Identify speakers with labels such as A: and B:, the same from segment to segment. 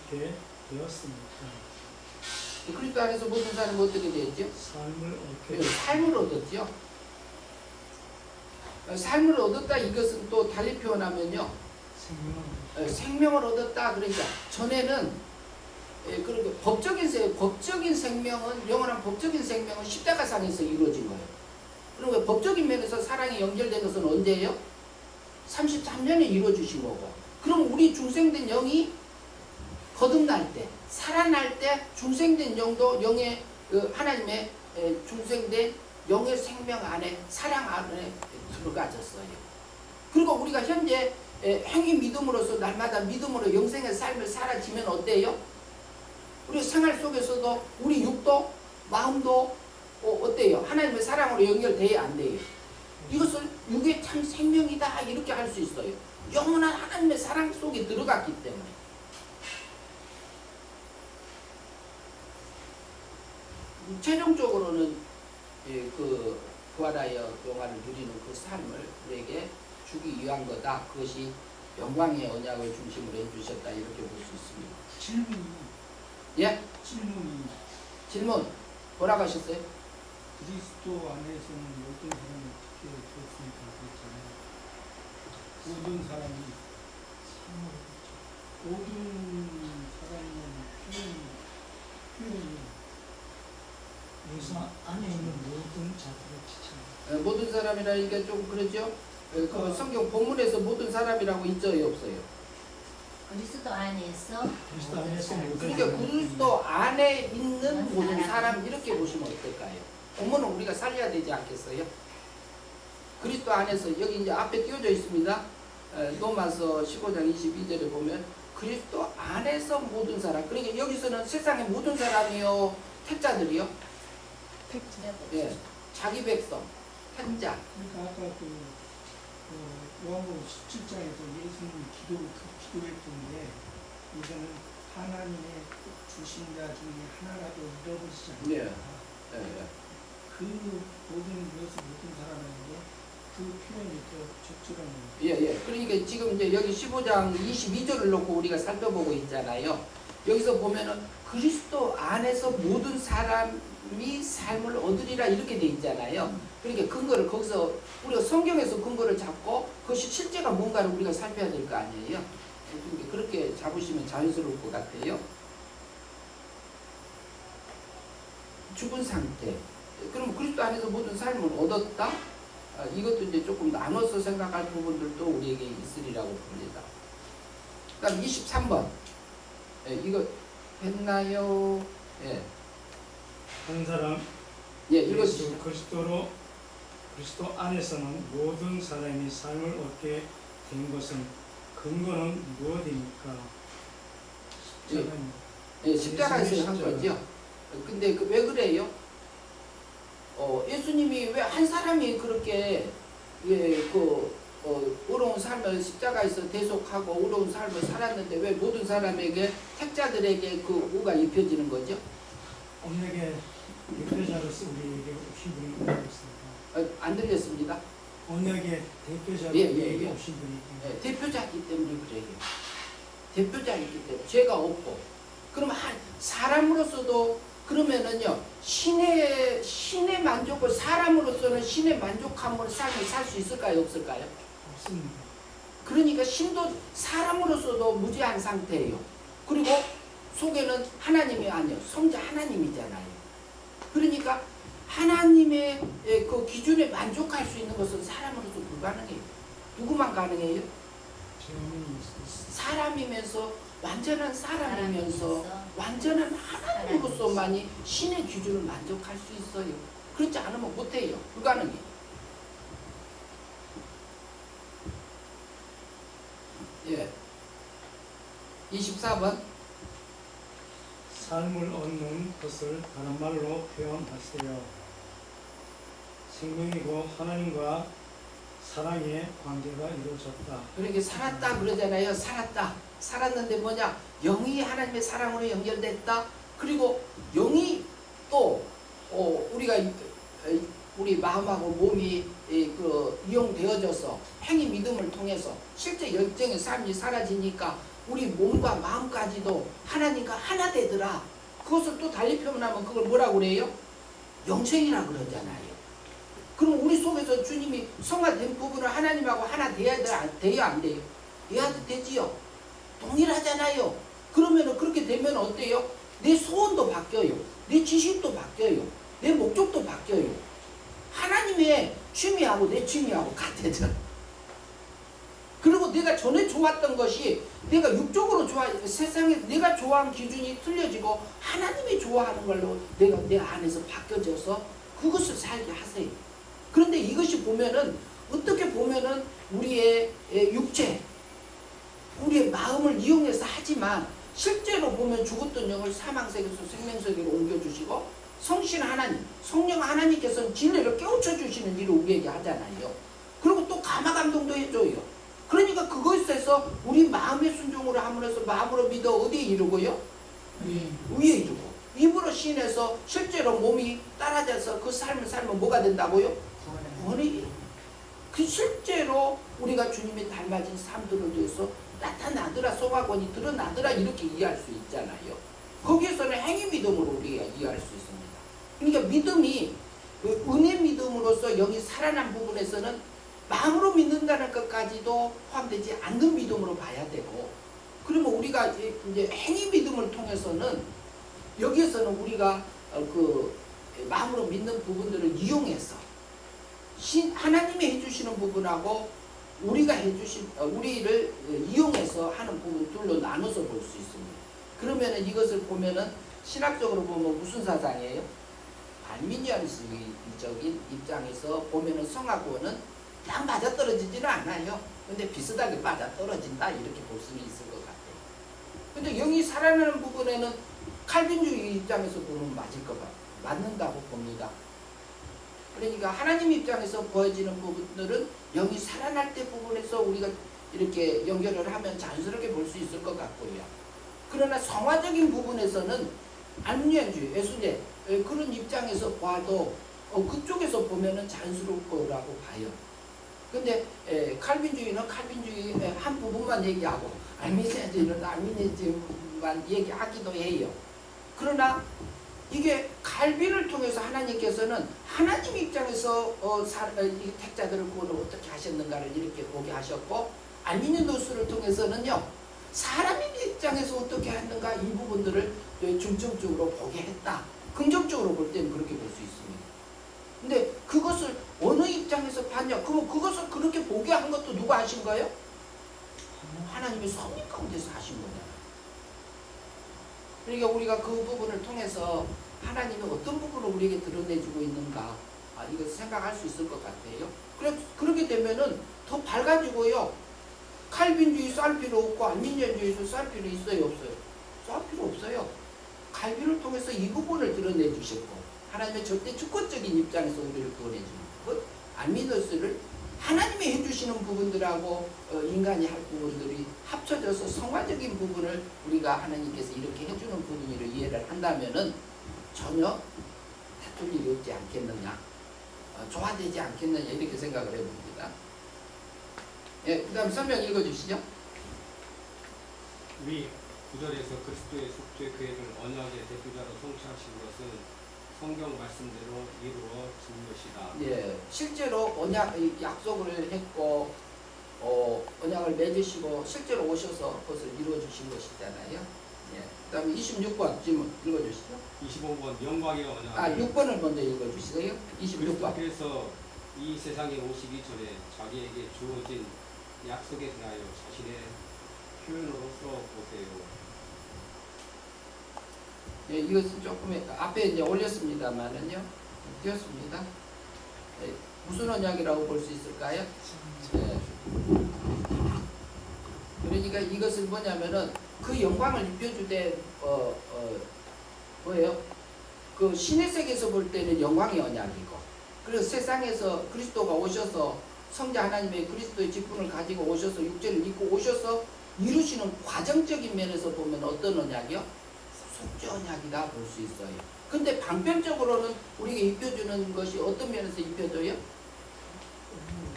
A: 얻게 되었습니까?
B: 그리스도 안에서 모든 사람이 어떻게 되었죠? 삶을 얻었죠. 삶을 얻었다 이것은 또 달리 표현하면요, 생명을 얻었다. 그러니까 전에는 그렇게 법적인 생명은, 영원한 법적인 생명은 십자가상에서 이루어진 거예요. 그리고 법적인 면에서 사랑이 연결된 것은 언제예요? 33년에 이루어주신 거고. 그럼 우리 중생된 영이 거듭날 때, 살아날 때 중생된 영도 영의 하나님의 중생된 영의 생명 안에, 사랑 안에 들어가졌어요. 그리고 우리가 현재 행위 믿음으로서 날마다 믿음으로 영생의 삶을 살아지면 어때요? 우리 생활 속에서도 우리 육도, 마음도 어때요? 하나님의 사랑으로 연결돼야 안 돼요? 이것을 육의 참 생명이다 이렇게 할 수 있어요. 영원한 하나님의 사랑 속에 들어갔기 때문에. 최종적으로는 그 부활하여 영화를 누리는 그 삶을 우리에게 주기 위한 거다. 그것이 영광의 언약을 중심으로 해주셨다 이렇게 볼 수 있습니다.
A: 질문이.
B: 예? 질문 뭐라고 하셨어요?
A: 그리스도 안에서는 모든 사람이 어떻게 되었습니까? 그렇잖아요. 모든 사람은 표현이
C: 여기서 안에 있는 모든 자들을 지칭합니다.
B: 모든 사람이라니까 좀 그러죠? 그 성경 본문에서 모든 사람이라고 있어요, 없어요?
D: 그리스도 안에서
C: 그리스도 안에서 모든
B: 그러니까 그리스도 안에 있는 모든 사람 이렇게 보시면 어떨까요? 본문은 우리가 살려야 되지 않겠어요? 그리스도 안에서 여기 이제 앞에 띄워져 있습니다. 로마서 15장 22절에 보면 그리스도 안에서 모든 사람. 그러니까 여기서는 세상의 모든 사람이요, 택자들이요. 예, 자기 백성, 택자.
A: 그러니까 아까 요한복음 17장에서 예수님이 기도했던 게 이거는 하나님의 주신 자 중에 하나라도 잃어버리지 않는다.
B: 예. 예.
A: 그 모든 사람에게 그 표현이 더 적절한 거예요.
B: 예. 그러니까 지금 이제 여기 15장 22절을 놓고 우리가 살펴보고 있잖아요. 여기서 보면은 그리스도 안에서 모든 사람이 삶을 얻으리라 이렇게 돼 있잖아요. 그러니까 근거를 거기서 우리가 성경에서 근거를 잡고 그것이 실제가 뭔가를 우리가 살펴야 될 거 아니에요. 그러니까 그렇게 잡으시면 자연스러울 것 같아요. 죽은 상태. 그럼 그리스도 안에서 모든 삶을 얻었다? 이것도 이제 조금 나눠서 생각할 부분들도 우리에게 있으리라고 봅니다. 그 다음 23번. 이거 했나요? 예.
A: 한 사람
B: 예, 읽어주시죠.
A: 그리스도 안에서는 모든 사람이 삶을 얻게 된 것은 근거는 무엇입니까? 십자가입니다.
B: 예, 십자가에서 한 거죠. 근데 왜 그래요? 예수님이 왜 한 사람이 그렇게 어려운 삶을 십자가에서 대속하고 어려운 삶을 살았는데 왜 모든 사람에게 택자들에게 그 우가 입혀지는 거죠?
C: 언약의 대표자로서 우리에게 오신 분이 있습니다.
B: 안 들렸습니다.
C: 언약의 대표자로
B: 예.
C: 우리에게 오신 분이 있습니다.
B: 대표자이기 때문에 그래요. 대표자이기 때문에 죄가 없고. 그럼 한 사람으로서도 그러면은요, 신의 만족을, 사람으로서는 신의 만족함으로 삶을 살 수 있을까요, 없을까요?
C: 없습니다.
B: 그러니까 신도 사람으로서도 무지한 상태예요. 그리고 속에는 하나님이 아니요, 성자 하나님이잖아요. 그러니까 하나님의 그 기준에 만족할 수 있는 것은 사람으로서 불가능해요. 누구만 가능해요? 사람이면서 완전한 사람이면서 완전한 하나님으로서만이 신의 기준을 만족할 수 있어요. 그렇지 않으면 못해요. 불가능해요. 예. 24번.
A: 삶을 얻는 것을 다른 말로 표현하세요. 생명이고 하나님과 사랑의 관계가 이루어졌다.
B: 그러니까 살았다 그러잖아요. 살았는데 뭐냐? 영이 하나님의 사랑으로 연결됐다. 그리고 영이 또 우리가 우리 마음하고 몸이 이용되어져서 행위 믿음을 통해서 실제 열정의 삶이 사라지니까 우리 몸과 마음까지도 하나님과 하나 되더라. 그것을 또 달리 표현하면 그걸 뭐라고 그래요? 영생이라 그러잖아요. 그럼 우리 속에서 주님이 성화된 부분을 하나님하고 하나 돼야 돼요, 안 돼요? 돼야 되지요. 동일하잖아요. 그러면 그렇게 되면 어때요? 내 소원도 바뀌어요. 내 지식도 바뀌어요. 내 목적도 바뀌어요. 하나님의 취미하고 내 취미하고 같아져. 그리고 내가 전에 좋았던 것이 내가 육적으로 세상에 내가 좋아하는 기준이 틀려지고 하나님이 좋아하는 걸로 내가 내 안에서 바뀌어져서 그것을 살게 하세요. 그런데 이것이 보면은 어떻게 보면은 우리의 육체, 우리의 마음을 이용해서 하지만 실제로 보면 죽었던 영을 사망세계에서 생명세계로 옮겨주시고 성신 하나님, 성령 하나님께서는 진리를 깨우쳐 주시는 일을 우리에게 하잖아요. 그리고 또 감화감동도 해줘요. 그러니까 그것에서 우리 마음의 순종으로 함으로써 마음으로 믿어 어디에 이르고요? 위에 이르고 입으로 신해서 실제로 몸이 따라져서 그 삶을 살면 뭐가 된다고요? 구원의 이름. 그 실제로 우리가 주님의 닮아진 삶들을 위해서 나타나더라, 소각원이 드러나더라 이렇게 이해할 수 있잖아요. 거기에서는 행위 믿음으로 우리가 이해할 수 있습니다. 그러니까 믿음이 그 은혜 믿음으로서 영이 살아난 부분에서는 마음으로 믿는다는 것까지도 포함되지 않는 믿음으로 봐야 되고, 그러면 우리가 이제 행위 믿음을 통해서는 여기에서는 우리가 그 마음으로 믿는 부분들을 이용해서 하나님이 해주시는 부분하고 우리가 해주신 우리를 이용해서 하는 부분 둘로 나눠서 볼 수 있습니다. 그러면은 이것을 보면은 신학적으로 보면 무슨 사상이에요? 반민주주의적인 입장에서 보면은 성화구원은 딱 맞아떨어지지는 않아요. 근데 비슷하게 맞아떨어진다 이렇게 볼 수 있을 것 같아요. 근데 영이 살아나는 부분에는 칼빈주의 입장에서 보면 맞는다고 봅니다. 그러니까 하나님 입장에서 보여지는 부분들은 영이 살아날 때 부분에서 우리가 이렇게 연결을 하면 자연스럽게 볼 수 있을 것 같고요. 그러나 성화적인 부분에서는 안민주의, 예수제 그런 입장에서 봐도 그쪽에서 보면은 자연스러울 거라고 봐요. 근데 칼빈주의는 칼빈주의 한 부분만 얘기하고 알미니아주의는 알미니아주의만 얘기하기도 해요. 그러나 이게 칼빈을 통해서 하나님께서는 하나님 입장에서 택자들을 구원을 어떻게 하셨는가를 이렇게 보게 하셨고, 알미니누스를 통해서는요 사람 입장에서 어떻게 했는가 이 부분들을 중점적으로 보게 했다. 긍정적으로 볼 때는 그렇게 볼 수 있습니다. 근데 그것을 어느 입장에서 봤냐? 그럼 그것을 그렇게 보게 한 것도 누가 하신 거예요? 하나님의 성령 가운데서 하신 거잖아요. 그러니까 우리가 그 부분을 통해서 하나님이 어떤 부분을 우리에게 드러내주고 있는가 이것을 생각할 수 있을 것 같아요. 그렇게 되면은 더 밝아지고요. 칼빈주의 쌀 필요 없고 알미니안주의도 쌀 필요 있어요, 없어요? 쌀 필요 없어요. 칼빈을 통해서 이 부분을 드러내 주셨고, 하나님의 절대 주권적인 입장에서 우리를 구원해 주는 부분, 알미누스를 하나님이 해주시는 부분들하고 인간이 할 부분들이 합쳐져서 성화적인 부분을 우리가 하나님께서 이렇게 해주는 부분으로 이해를 한다면은 전혀 다툴 일이 없지 않겠느냐, 조화되지 않겠느냐 이렇게 생각을 해봅니다. 예, 그 다음 설명 읽어주시죠.
E: 위 구절에서 그리스도의 속죄 계획을 언약의 대표자로 성취하신 것은 성경 말씀대로 이루어진 것이다. 예,
B: 실제로 약속을 했고 언약을 맺으시고 실제로 오셔서 그것을 이루어 주신 것이잖아요. 예. 그다음에 26번 질문 읽어주시죠.
E: 25번 영광의 언약.
B: 6번을 먼저 읽어주시고요. 26번.
E: 그리스도께서 이 세상에 오시기 전에 자기에게 주어진 약속에 대하여 자신의 표현으로서 보세요.
B: 예, 이것은 조금 앞에 이제 올렸습니다만은요, 띄었습니다. 예, 무슨 언약이라고 볼 수 있을까요? 예. 그러니까 이것은 뭐냐면은 그 영광을 입혀주되 뭐예요? 그 신의 세계에서 볼 때는 영광의 언약이고, 그리고 세상에서 그리스도가 오셔서 성자 하나님의 그리스도의 직분을 가지고 오셔서 육체를 입고 오셔서 이루시는 과정적인 면에서 보면 어떤 언약이요? 속죄 언약이다 볼 수 있어요. 근데 방편적으로는 우리에게 입혀주는 것이 어떤 면에서 입혀줘요?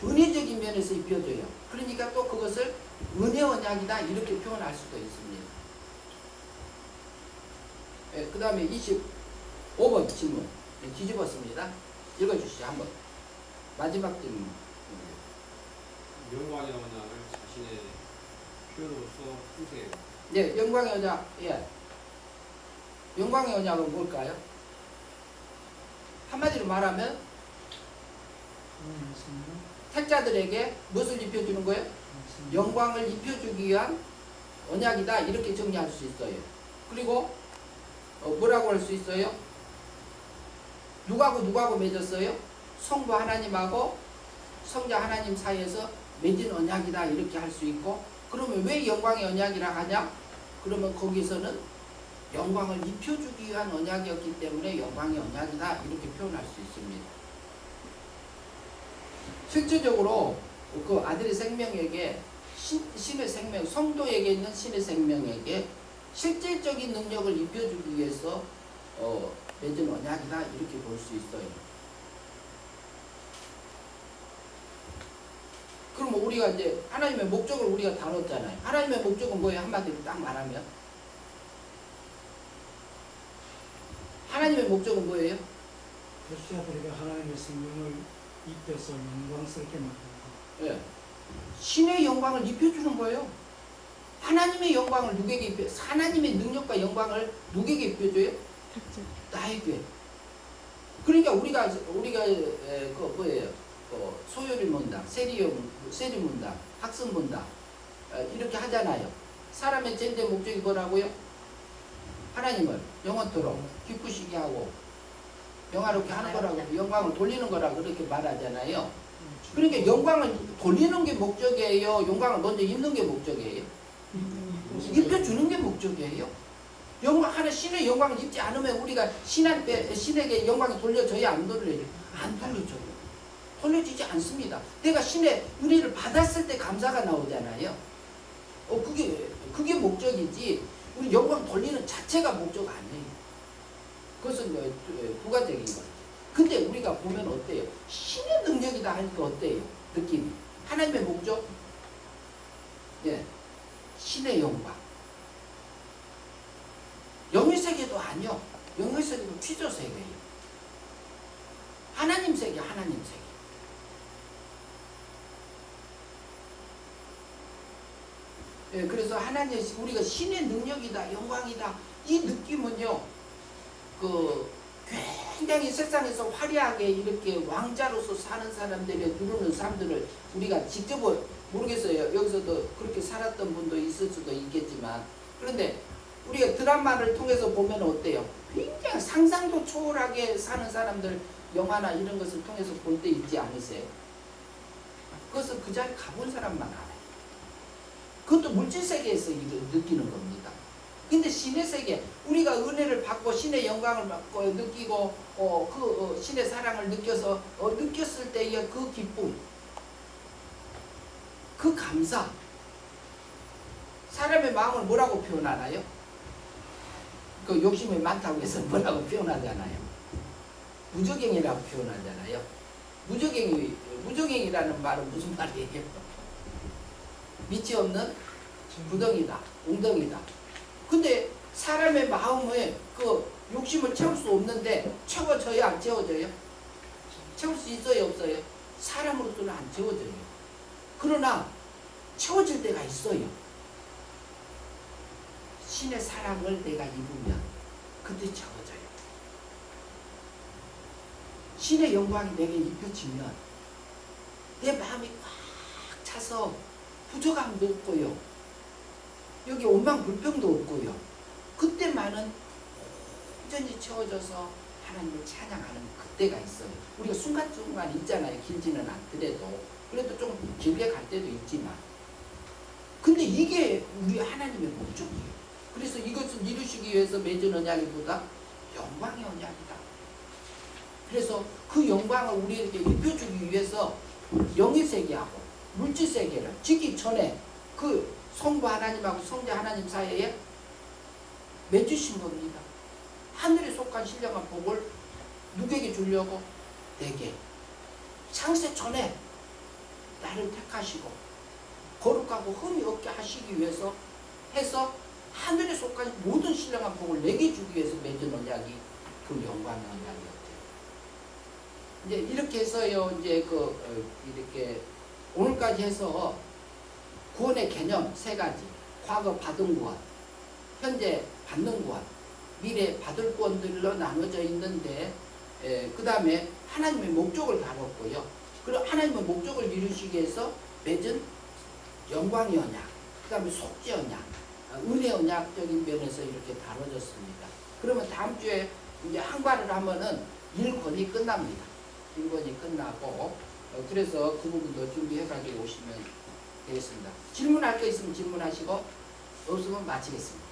B: 은혜적인 면에서 입혀줘요. 그러니까 또 그것을 은혜 언약이다 이렇게 표현할 수도 있습니다. 그 다음에 25번 질문 뒤집었습니다. 읽어주시죠 한번. 마지막 질문.
E: 영광의 언약을 자신의 표현으로서 쓰세요.
B: 네, 영광의 언약. 예. 영광의 언약은 뭘까요? 한마디로 말하면
C: 말씀은
B: 택자들에게 무엇을 입혀주는 거예요? 영광을 입혀주기 위한 언약이다 이렇게 정리할 수 있어요. 그리고 뭐라고 할 수 있어요? 누구하고 맺었어요? 성부 하나님하고 성자 하나님 사이에서 맺은 언약이다 이렇게 할 수 있고, 그러면 왜 영광의 언약이라 하냐? 그러면 거기서는 영광을 입혀주기 위한 언약이었기 때문에 영광의 언약이다 이렇게 표현할 수 있습니다. 실질적으로 그 아들의 생명에게 신의 생명, 성도에게 있는 신의 생명에게 실질적인 능력을 입혀주기 위해서 맺은 언약이다 이렇게 볼 수 있어요. 그럼 우리가 이제 하나님의 목적을 우리가 다뤘잖아요. 하나님의 목적은 뭐예요? 한마디로 딱 말하면 하나님의 목적은 뭐예요?
C: 그리스도들에게 하나님의 생명을 입혀서 영광스럽게 만들고
B: 예. 신의 영광을 입혀주는 거예요. 하나님의 영광을 누구에게 입혀? 하나님의 능력과 영광을 누구에게 입혀줘요? 나에게. 그러니까 우리가 그 뭐예요? 소요리 문답, 세리 문답, 학습 문답 이렇게 하잖아요. 사람의 전제 목적이 뭐라고요? 하나님을 영원토록 기쁘시게 하고 영화롭게 하는 거라고, 영광을 돌리는 거라고 그렇게 말하잖아요. 그러니까 영광을 돌리는 게 목적이에요? 영광을 먼저 입는 게 목적이에요? 입혀주는 게 목적이에요? 신의 영광을 입지 않으면 우리가 신에게 영광이 돌려져야 안 돌려져요? 안 돌려져요. 돌려지지 않습니다. 내가 신의 은혜를 받았을 때 감사가 나오잖아요. 그게 목적이지 우리 영광 돌리는 자체가 목적 아니에요. 그것은 부가적인 거예요. 근데 우리가 보면 어때요? 신의 능력이다 하니까 어때요? 느낌이. 하나님의 목적? 예. 신의 영광. 영의 세계도 아니요. 영의 세계도 피조 세계예요. 하나님 세계, 하나님 세계. 예, 그래서 하나님, 우리가 신의 능력이다, 영광이다, 이 느낌은요, 굉장히 세상에서 화려하게 이렇게 왕자로서 사는 사람들의 누르는 사람들을 우리가 직접 모르겠어요. 여기서도 그렇게 살았던 분도 있을 수도 있겠지만, 그런데 우리가 드라마를 통해서 보면 어때요? 굉장히 상상도 초월하게 사는 사람들 영화나 이런 것을 통해서 볼 때 있지 않으세요? 그것은 그 자리에 가본 사람만 알아요. 그것도 물질세계에서 느끼는 겁니다. 근데 신의 세계, 우리가 은혜를 받고 신의 영광을 받고 느끼고 신의 사랑을 느껴서 느꼈을 때의 그 기쁨, 그 감사, 사람의 마음을 뭐라고 표현하나요? 그 욕심이 많다고 해서 뭐라고 표현하잖아요. 무적행이라고 표현하잖아요. 무적행이라는 말은 무슨 말이에요? 밑이 없는 구덩이다, 웅덩이다. 근데 사람의 마음에 그 욕심을 채울 수 없는데 채워져요, 안 채워져요? 채울 수 있어요, 없어요? 사람으로서는 안 채워져요. 그러나 채워질 때가 있어요. 신의 사랑을 내가 입으면 그때 채워져요. 신의 영광이 내게 입혀지면 내 마음이 꽉 차서 부족함도 없고요. 여기 원망 불평도 없고요. 그때만은 온전히 채워져서 하나님을 찬양하는 그때가 있어요. 우리가 순간순간 있잖아요. 길지는 않더라도. 그래도 좀 길게 갈 때도 있지만. 근데 이게 우리 하나님의 목적이에요. 그래서 이것을 이루시기 위해서 맺은 언약이보다 영광의 언약이다. 그래서 그 영광을 우리에게 입혀주기 위해서 영의 세계하고 물질 세계를 지기 전에 그 성부 하나님하고 성자 하나님 사이에 맺으신 겁니다. 하늘에 속한 신령한 복을 누구에게 주려고? 내게. 창세 전에 나를 택하시고 거룩하고 흠이 없게 하시기 위해서 해서 하늘에 속한 모든 신령한 복을 내게 주기 위해서 맺은 언약이 그 영광의 언약이었죠. 이제 이렇게 해서요, 이제 이렇게 오늘까지 해서 구원의 개념 세 가지. 과거 받은 구원, 현재 받는 구원, 미래 받을 구원들로 나눠져 있는데, 그 다음에 하나님의 목적을 다뤘고요. 그리고 하나님의 목적을 이루시기 위해서 맺은 영광의 언약, 그 다음에 속죄 언약, 은혜 언약적인 면에서 이렇게 다뤄졌습니다. 그러면 다음 주에 이제 한과를 하면은 1권이 끝납니다. 1권이 끝나고, 그래서 그 부분도 준비해가지고 오시면 되겠습니다. 질문할 거 있으면 질문하시고, 없으면 마치겠습니다.